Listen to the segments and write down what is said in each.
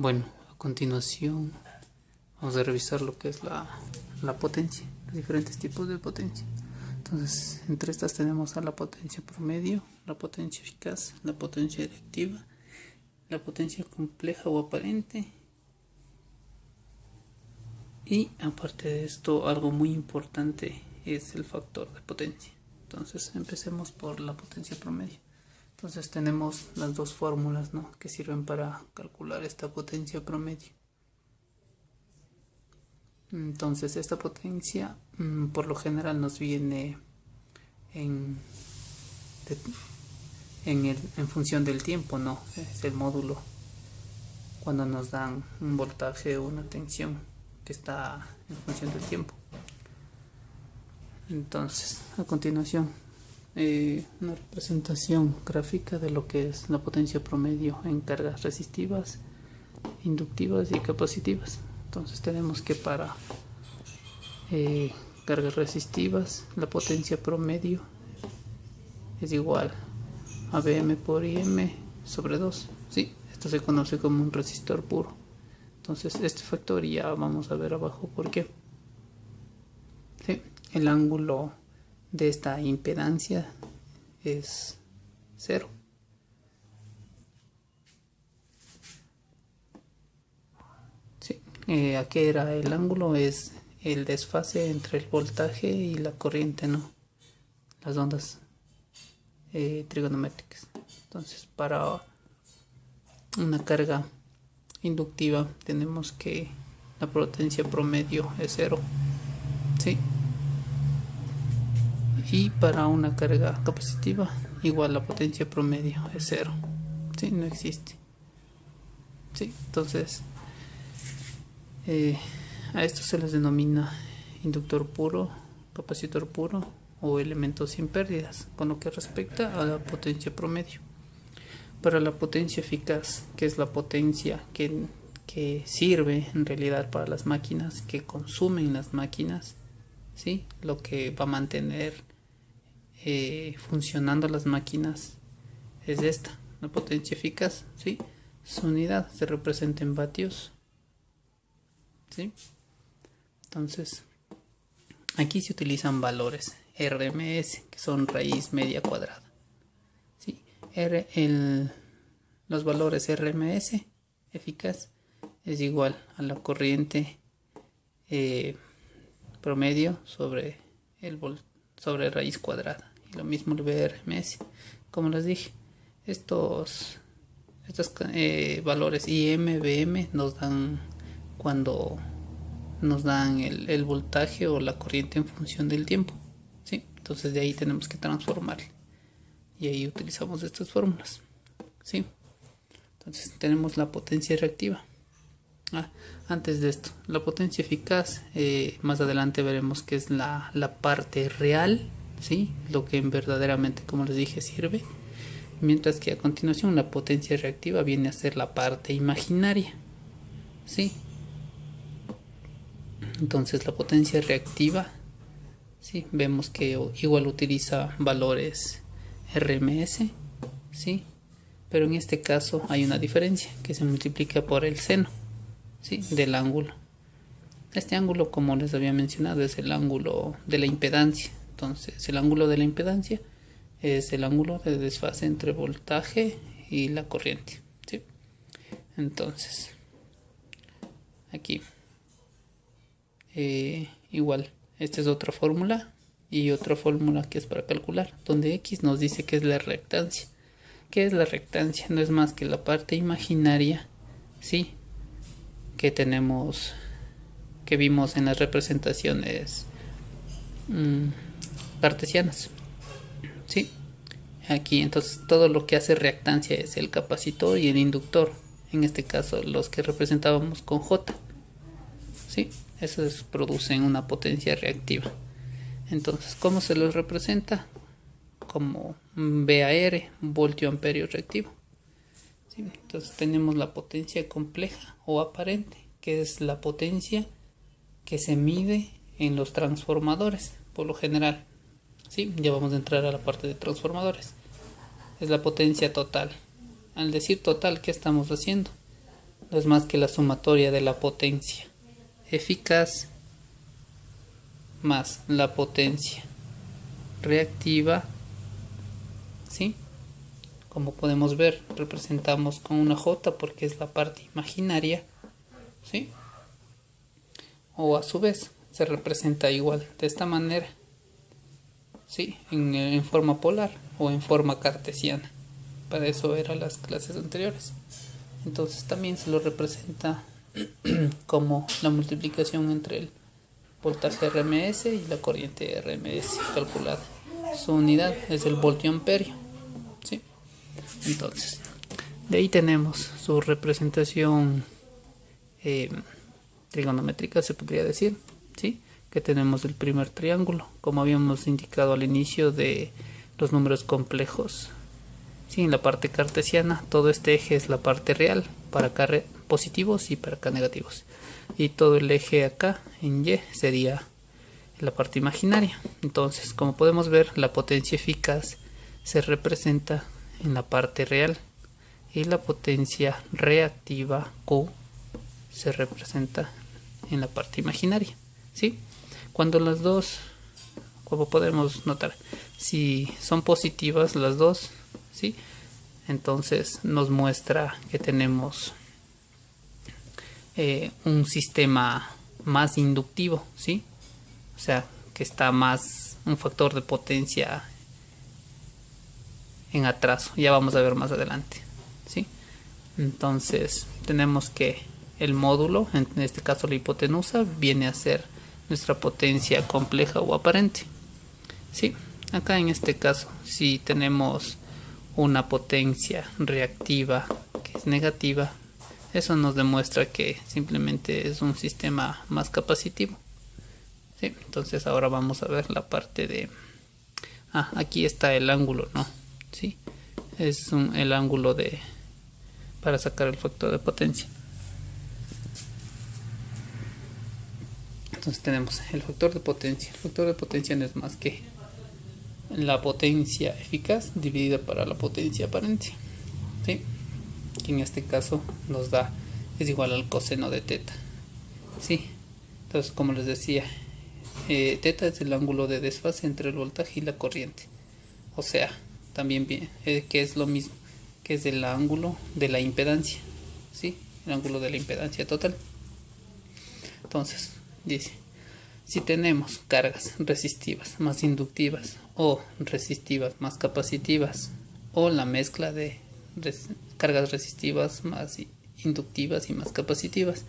Bueno, a continuación vamos a revisar lo que es la potencia, los diferentes tipos de potencia. Entonces, entre estas tenemos a la potencia promedio, la potencia eficaz, la potencia reactiva, la potencia compleja o aparente. Y aparte de esto, algo muy importante es el factor de potencia. Entonces, empecemos por la potencia promedio. Entonces tenemos las dos fórmulas, ¿no?, que sirven para calcular esta potencia promedio. Entonces esta potencia por lo general nos viene en función del tiempo, ¿no? Es el módulo cuando nos dan un voltaje o una tensión que está en función del tiempo. Entonces, a continuación, una representación gráfica de lo que es la potencia promedio en cargas resistivas, inductivas y capacitivas. Entonces tenemos que para cargas resistivas la potencia promedio es igual a Vm por Im sobre 2. ¿Sí? Esto se conoce como un resistor puro. Entonces este factor ya vamos a ver abajo por qué. ¿Sí? El ángulo de esta impedancia es 0. Sí. ¿A qué era el ángulo? Es el desfase entre el voltaje y la corriente, ¿no? Las ondas trigonométricas. Entonces, para una carga inductiva tenemos que la potencia promedio es 0. ¿Sí? Y para una carga capacitiva igual la potencia promedio es 0. ¿Sí? No existe. ¿Sí? Entonces a esto se les denomina inductor puro, capacitor puro o elemento sin pérdidas con lo que respecta a la potencia promedio. Para la potencia eficaz, que es la potencia que sirve en realidad para las máquinas, que consumen las máquinas, ¿sí? Lo que va a mantener funcionando las máquinas es esta, la potencia eficaz, ¿sí? Su unidad se representa en vatios, ¿sí? Entonces aquí se utilizan valores RMS, que son raíz media cuadrada, ¿sí? Los valores RMS eficaz es igual a la corriente promedio sobre raíz cuadrada, y lo mismo el VRMS. Como les dije, estos valores IM, VM nos dan cuando nos dan el voltaje o la corriente en función del tiempo, ¿sí? Entonces de ahí tenemos que transformarle y ahí utilizamos estas fórmulas, ¿sí? Entonces tenemos la potencia reactiva. Antes de esto, la potencia eficaz, más adelante veremos que es la parte real, ¿sí? Lo que verdaderamente, como les dije, sirve. Mientras que a continuación la potencia reactiva viene a ser la parte imaginaria, ¿sí? Entonces la potencia reactiva, ¿sí? Vemos que igual utiliza valores RMS, ¿sí? Pero en este caso hay una diferencia que se multiplica por el seno, ¿sí?, del ángulo. Este ángulo, como les había mencionado, es el ángulo de la impedancia. Entonces el ángulo de la impedancia es el ángulo de desfase entre voltaje y la corriente, ¿sí? Entonces aquí igual, esta es otra fórmula y otra fórmula que es para calcular, donde X nos dice que es la reactancia. ¿Qué es la reactancia? No es más que la parte imaginaria, ¿sí?, que tenemos, que vimos en las representaciones cartesianas, ¿sí? Aquí entonces todo lo que hace reactancia es el capacitor y el inductor, en este caso los que representábamos con J, ¿sí? Esos producen una potencia reactiva. Entonces, ¿cómo se los representa? Como VAR, voltio amperio reactivo, ¿sí? Entonces tenemos la potencia compleja o aparente, que es la potencia que se mide en los transformadores por lo general, ¿sí? Ya vamos a entrar a la parte de transformadores. Es la potencia total. Al decir total, ¿qué estamos haciendo? no es más que la sumatoria de la potencia eficaz más la potencia reactiva, ¿sí? Como podemos ver, representamos con una J porque es la parte imaginaria, ¿sí? O a su vez se representa igual de esta manera, ¿sí? En forma polar o en forma cartesiana. Para eso eran las clases anteriores. Entonces también se lo representa como la multiplicación entre el voltaje RMS y la corriente RMS calculada. Su unidad es el voltio amperio, ¿sí? Entonces, de ahí tenemos su representación trigonométrica, se podría decir, ¿sí? Que tenemos el primer triángulo, como habíamos indicado al inicio de los números complejos. Sí, en la parte cartesiana, todo este eje es la parte real, para acá positivos y para acá negativos. Y todo el eje acá en Y sería la parte imaginaria. Entonces, como podemos ver, la potencia eficaz se representa en la parte real y la potencia reactiva Q se representa en la parte imaginaria, ¿sí? Cuando las dos, como podemos notar, si son positivas las dos, ¿sí? Entonces nos muestra que tenemos un sistema más inductivo, ¿sí? O sea, que está más un factor de potencia en atraso. Ya vamos a ver más adelante, ¿sí? Entonces tenemos que el módulo, en este caso la hipotenusa, viene a ser nuestra potencia compleja o aparente, ¿sí? Acá en este caso, si tenemos una potencia reactiva que es negativa, eso nos demuestra que simplemente es un sistema más capacitivo, ¿sí? Entonces ahora vamos a ver la parte de aquí está el ángulo, ¿no? ¿Sí? Es el ángulo para sacar el factor de potencia. Entonces tenemos el factor de potencia. El factor de potencia no es más que la potencia eficaz dividida para la potencia aparente, ¿sí? Que en este caso nos da, es igual al coseno de teta, ¿sí? Entonces, como les decía, teta es el ángulo de desfase entre el voltaje y la corriente. O sea, también que es lo mismo, que es el ángulo de la impedancia, ¿sí? El ángulo de la impedancia total. Entonces, dice, si tenemos cargas resistivas más inductivas o resistivas más capacitivas o la mezcla de cargas resistivas más inductivas y más capacitivas,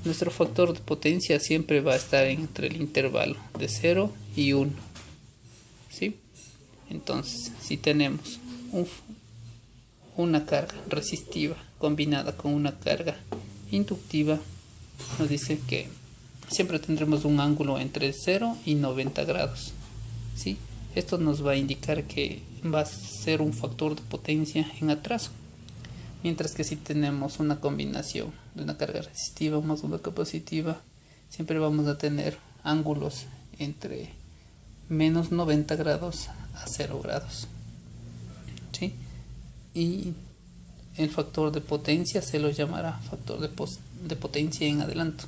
nuestro factor de potencia siempre va a estar entre el intervalo de 0 y 1, ¿sí? Entonces, si tenemos una carga resistiva combinada con una carga inductiva, nos dice que siempre tendremos un ángulo entre 0 y 90 grados, ¿sí? Esto nos va a indicar que va a ser un factor de potencia en atraso. Mientras que si tenemos una combinación de una carga resistiva más una capacitiva, siempre vamos a tener ángulos entre menos 90 grados a 0 grados, ¿sí? Y el factor de potencia se lo llamará factor de potencia en adelanto.